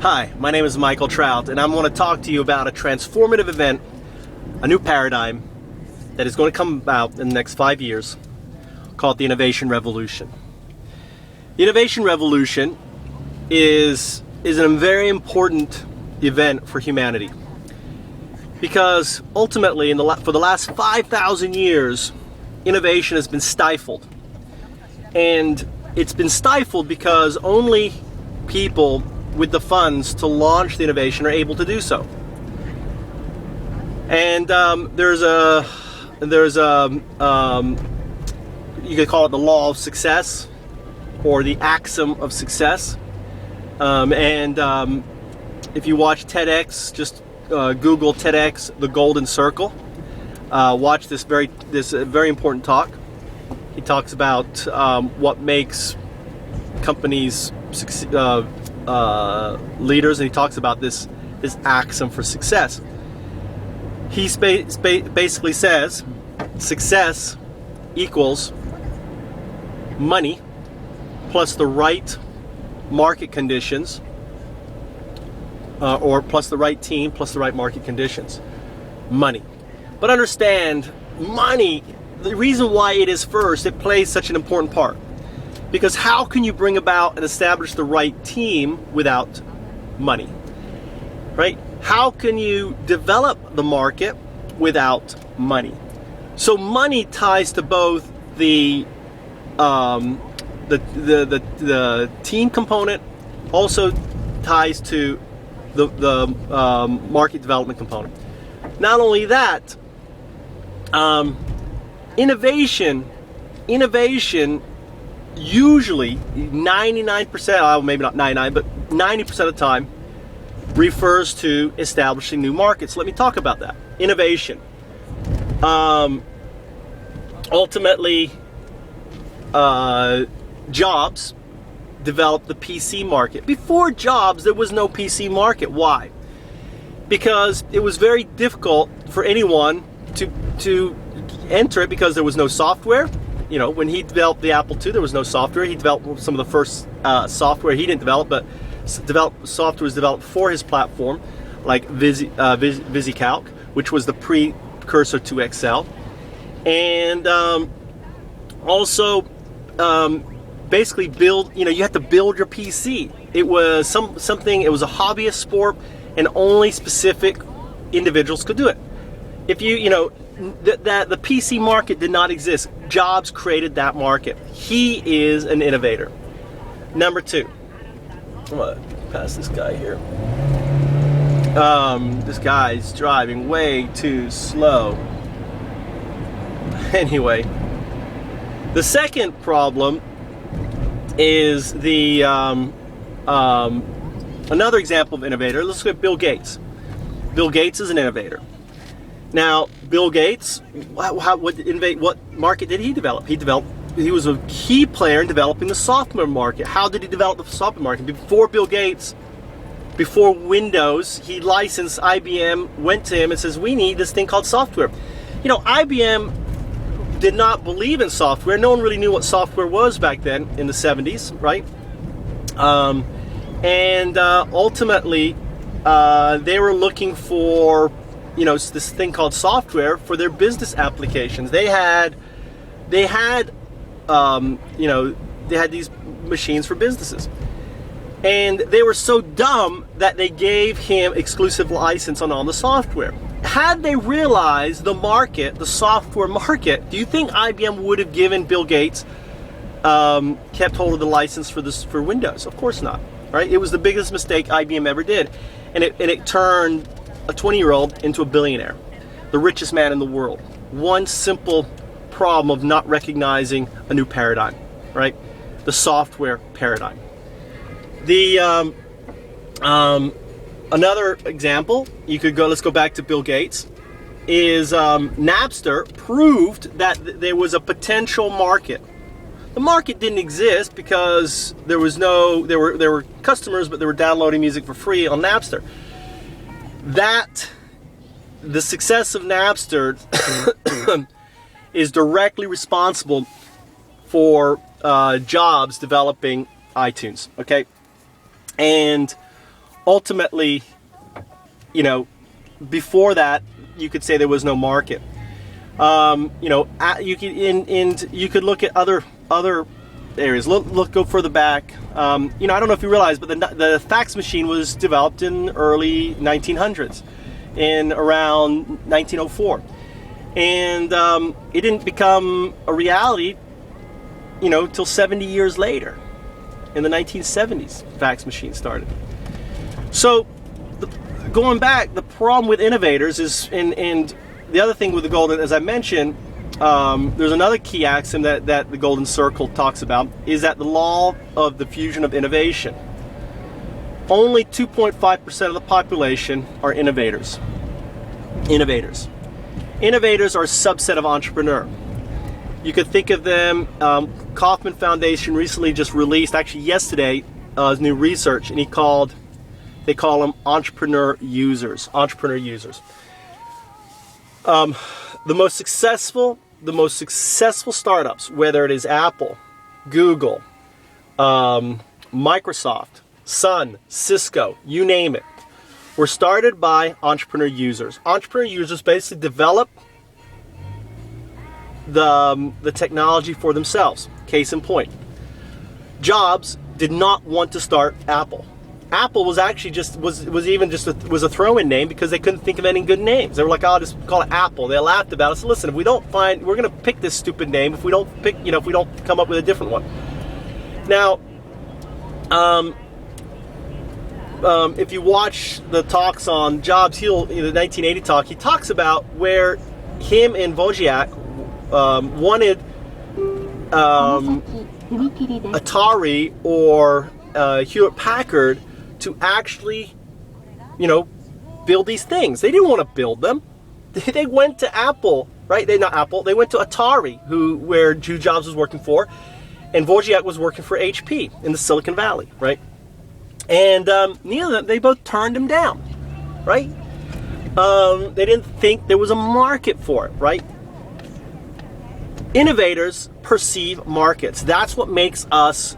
Hi, my name is Michael Trout, and I'm going to talk to you about a transformative event, a new paradigm that is going to come about in the next 5 years, called the Innovation Revolution. The Innovation Revolution is a very important event for humanity, because ultimately, for the last 5,000 years, innovation has been stifled. And it's been stifled because only people with the funds to launch the innovation are able to do so. And there's a you could call it the law of success, or the axiom of success. If you watch TEDx, just Google TEDx, the Golden Circle. Watch this very important talk. He talks about what makes companies leaders, and he talks about this axiom for success. He basically says success equals money plus the right market conditions, or plus the right team plus the right market conditions. Money. But understand, money, the reason why it is first, it plays such an important part. Because how can you bring about and establish the right team without money, right? How can you develop the market without money? So money ties to both the team component, also ties to the market development component. Not only that, innovation usually 99%, maybe not 99, but 90% of the time refers to establishing new markets. Let me talk about that. Innovation. Ultimately, Jobs developed the PC market. Before Jobs, there was no PC market. Why? Because it was very difficult for anyone to enter it, because there was no software. You know, when he developed the Apple II, there was no software. He developed some of the first software he didn't develop, but software was developed for his platform, like VisiCalc, which was the precursor to Excel. And also, basically you had to build your PC. It was something, it was a hobbyist sport, and only specific individuals could do it. If the PC market did not exist. Jobs created that market. He is an innovator. Number two, I'm gonna pass this guy here. This guy's driving way too slow. Anyway, the second problem is another example of innovator. Let's look at Bill Gates. Bill Gates is an innovator. Now, Bill Gates, what market did he develop? He was a key player in developing the software market. How did he develop the software market? Before Bill Gates, before Windows, he licensed IBM, went to him and says, we need this thing called software. You know, IBM did not believe in software. No one really knew what software was back then in the 70s, right? Ultimately, they were looking for this thing called software for their business applications. They had these machines for businesses, and they were so dumb that they gave him exclusive license on all the software. Had they realized the market, the software market, do you think IBM would have given Bill Gates kept hold of the license for Windows? Of course not, right? It was the biggest mistake IBM ever did, and it turned a 20-year-old into a billionaire, the richest man in the world. One simple problem of not recognizing a new paradigm, right? The software paradigm. Another example, let's go back to Bill Gates, is Napster proved that there was a potential market. The market didn't exist because there were customers, but they were downloading music for free on Napster. The success of Napster is directly responsible for Jobs developing iTunes, okay? And ultimately, you know, before that, you could say there was no market. You know, you could look at other areas. Go further back. You know, I don't know if you realize, but the fax machine was developed in early 1900s, in around 1904, and it didn't become a reality, you know, till 70 years later. In the 1970s, fax machine started. So, going back, the problem with innovators is, and the other thing with the golden, as I mentioned, there's another key axiom that the Golden Circle talks about, is that the law of the fusion of innovation. Only 2.5% of the population are innovators. Innovators are a subset of entrepreneur. You could think of them, Kauffman Foundation recently just released, actually yesterday, new research, and they call them entrepreneur users. Entrepreneur users. The most successful startups, whether it is Apple, Google, Microsoft, Sun, Cisco, you name it, were started by entrepreneur users. Entrepreneur users basically develop the technology for themselves. Case in point, Jobs did not want to start Apple. Apple was actually was a throw-in name because they couldn't think of any good names. They were like, "I'll just call it Apple." They laughed about it. So listen, if we don't find, we're going to pick this stupid name. If we don't pick, you know, if we don't come up with a different one. Now, if you watch the talks on Jobs, the 1980 talk, he talks about where him and Wozniak wanted Atari or Hewlett Packard to actually, you know, build these things. They didn't want to build them. They went to Apple, right? They went to Atari, where Jobs was working for, and Wozniak was working for HP in the Silicon Valley, right? And neither of them, they both turned him down, right? They didn't think there was a market for it, right? Innovators perceive markets. That's what makes us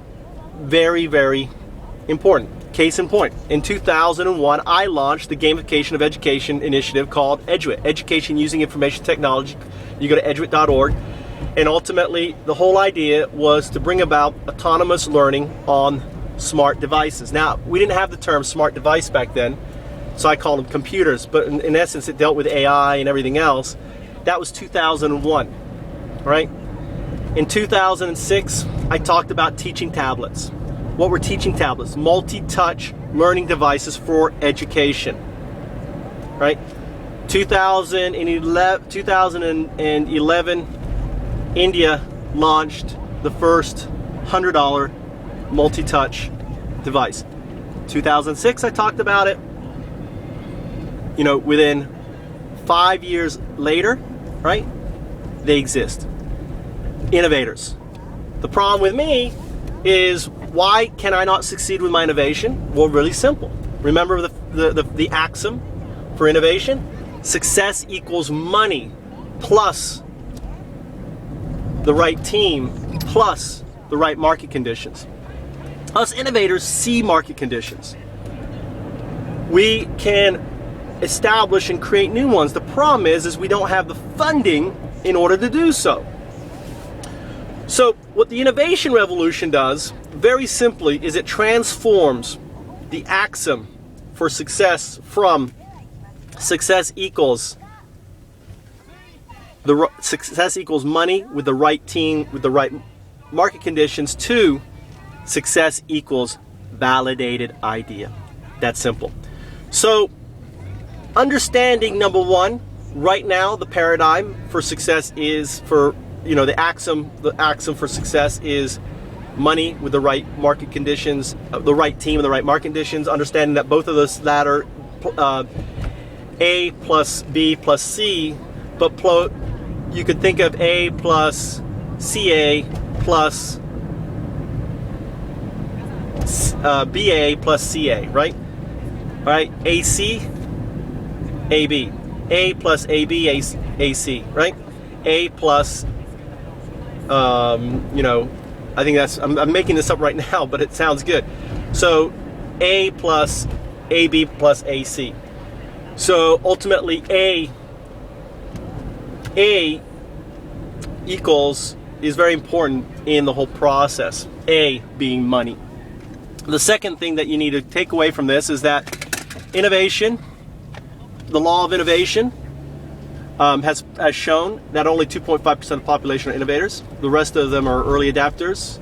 very, very important. Case in point, in 2001, I launched the gamification of education initiative called Eduit, Education Using Information Technology. You go to eduit.org, and ultimately the whole idea was to bring about autonomous learning on smart devices. Now, we didn't have the term smart device back then, so I called them computers, but in essence it dealt with AI and everything else. That was 2001, right? In 2006, I talked about teaching tablets. What were teaching tablets? Multi-touch learning devices for education, right? 2011, India launched the first $100 multi-touch device. 2006, I talked about it. You know, within 5 years later, right? They exist. Innovators. The problem with me is, why can I not succeed with my innovation? Well, really simple. Remember the axiom for innovation? Success equals money plus the right team plus the right market conditions. Us innovators see market conditions. We can establish and create new ones. The problem is we don't have the funding in order to do so. So what the innovation revolution does, very simply, is it transforms the axiom for success from success equals money with the right team, with the right market conditions, to success equals validated idea. That's simple. So understanding, number one, right now the paradigm for success is the axiom for success is money with the right market conditions, the right team and the right market conditions, understanding that both of those latter, A plus B plus C, but you could think of A plus CA plus BA plus CA, right? All right, AC, AB, A plus AB, AC, right? A plus, I think I'm making this up right now, but it sounds good. So A plus AB plus AC. So ultimately A equals is very important in the whole process. A being money. The second thing that you need to take away from this is that innovation, the law of innovation, has shown that only 2.5% of the population are innovators. The rest of them are early adapters,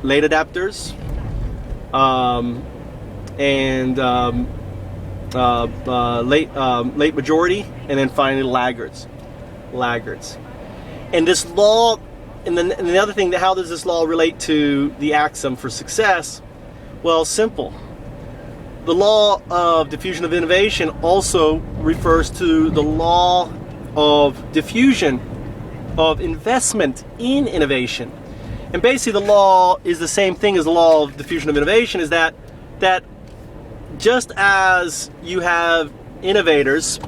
late adapters, late majority, and then finally laggards. And this law, and the other thing, how does this law relate to the axiom for success? Well, simple. The law of diffusion of innovation also refers to the law of diffusion of investment in innovation. And basically the law is the same thing as the law of diffusion of innovation, is that just as you have innovators,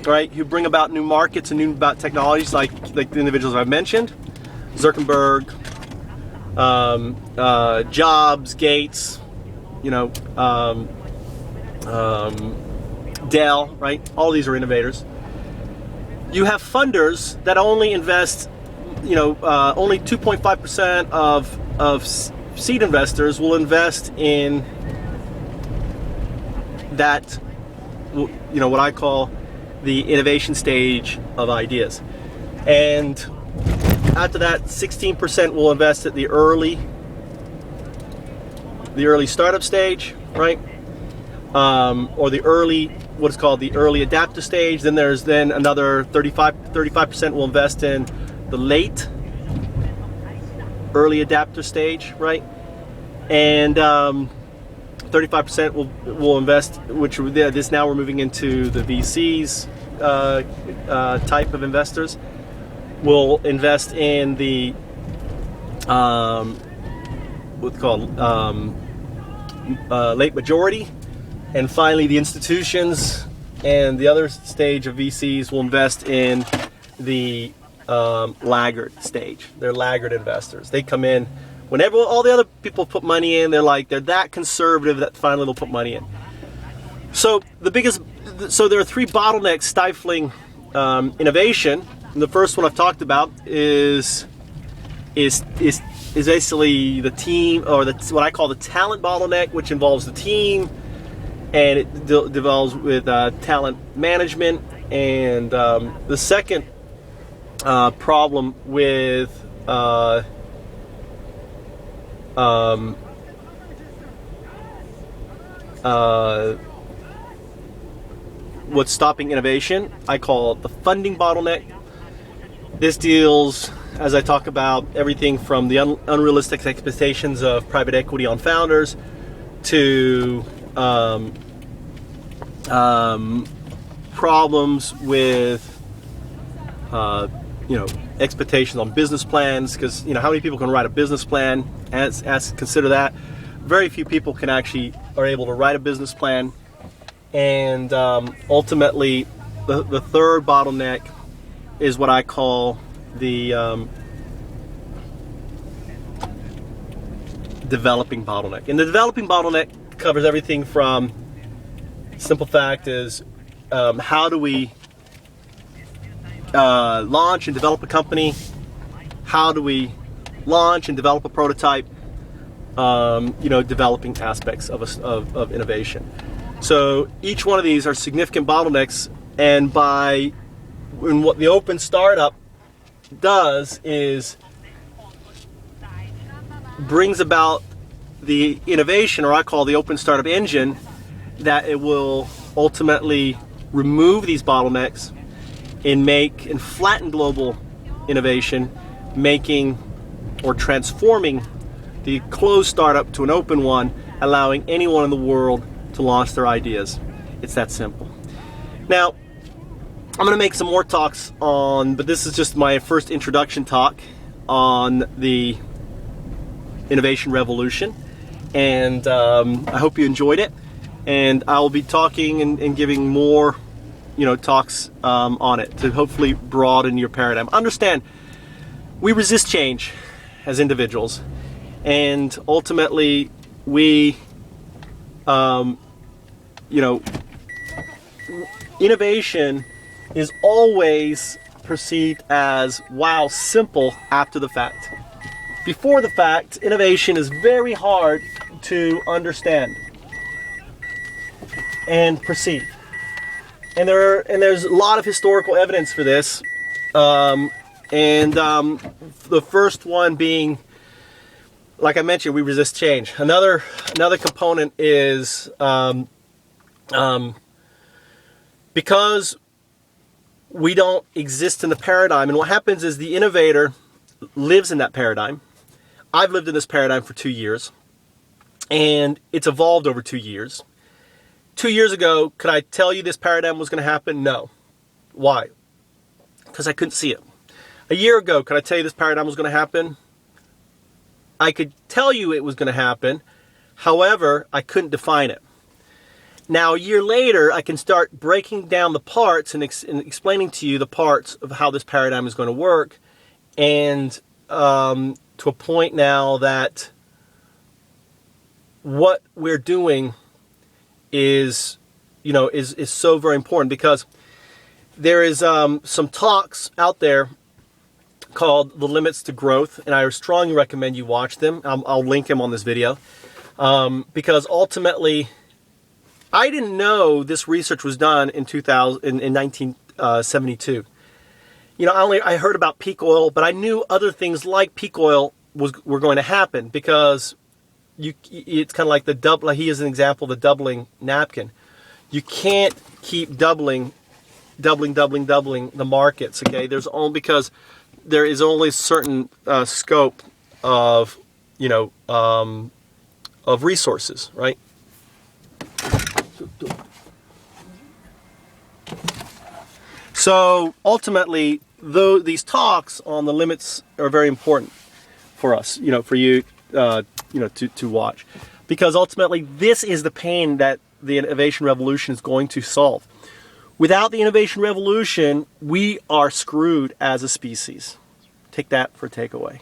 right, who bring about new markets and new about technologies, like the individuals I've mentioned, Zuckerberg, Jobs, Gates, Dell, right? All these are innovators. You have funders that only invest, only 2.5% of seed investors will invest in that, what I call the innovation stage of ideas. And after that, 16% will invest at the early startup stage, right? Or the early, what is called the early adapter stage. Then there's another 35% will invest in the late early adapter stage, right? And 35% will invest, which this now we're moving into the VCs type of investors. Will invest in the what's called late majority, and finally the institutions and the other stage of VCs will invest in the laggard stage. They're laggard investors. They come in whenever all the other people put money in. They're that conservative that finally they'll put money in. So there are three bottlenecks stifling innovation. And the first one I've talked about is basically the team, or what I call the talent bottleneck, which involves the team, and it devolves with talent management. And the second problem with what's stopping innovation, I call the funding bottleneck. This deals, as I talk about, everything from the unrealistic expectations of private equity on founders to problems with expectations on business plans, because how many people can write a business plan? Consider that. Very few people can actually are able to write a business plan. And ultimately, the third bottleneck is what I call the developing bottleneck. And the developing bottleneck covers everything from, simple fact is, how do we launch and develop a company? How do we launch and develop a prototype? Developing aspects of innovation. So each one of these are significant bottlenecks, and what the open startup does is brings about the innovation, or I call the open startup engine, that it will ultimately remove these bottlenecks and flatten global innovation, making or transforming the closed startup to an open one, allowing anyone in the world to launch their ideas. It's that simple. Now, I'm going to make some more talks but this is just my first introduction talk on the innovation revolution, and I hope you enjoyed it. And I'll be talking and giving more, talks on it to hopefully broaden your paradigm. Understand, we resist change as individuals, and ultimately we you know, innovation is always perceived as, wow, simple after the fact. Before the fact, innovation is very hard to understand and perceive. And there's a lot of historical evidence for this. The first one being, like I mentioned, we resist change. Another component is because we don't exist in the paradigm, and what happens is the innovator lives in that paradigm. I've lived in this paradigm for 2 years, and it's evolved over 2 years. 2 years ago, could I tell you this paradigm was going to happen? No. Why? Because I couldn't see it. A year ago, could I tell you this paradigm was going to happen? I could tell you it was going to happen. However, I couldn't define it. Now, a year later, I can start breaking down the parts and explaining to you the parts of how this paradigm is going to work, and to a point now that what we're doing is so very important, because there is some talks out there called The Limits to Growth, and I strongly recommend you watch them. I'll link them on this video, because ultimately, I didn't know this research was done in 1972. I heard about peak oil, but I knew other things like peak oil were going to happen, because it's kind of like he is an example, the doubling napkin. You can't keep doubling the markets. Okay, because there is only a certain scope of resources, right? So ultimately, though, these talks on the limits are very important for us, for you, to watch, because ultimately this is the pain that the innovation revolution is going to solve. Without the innovation revolution, we are screwed as a species. Take that for a takeaway.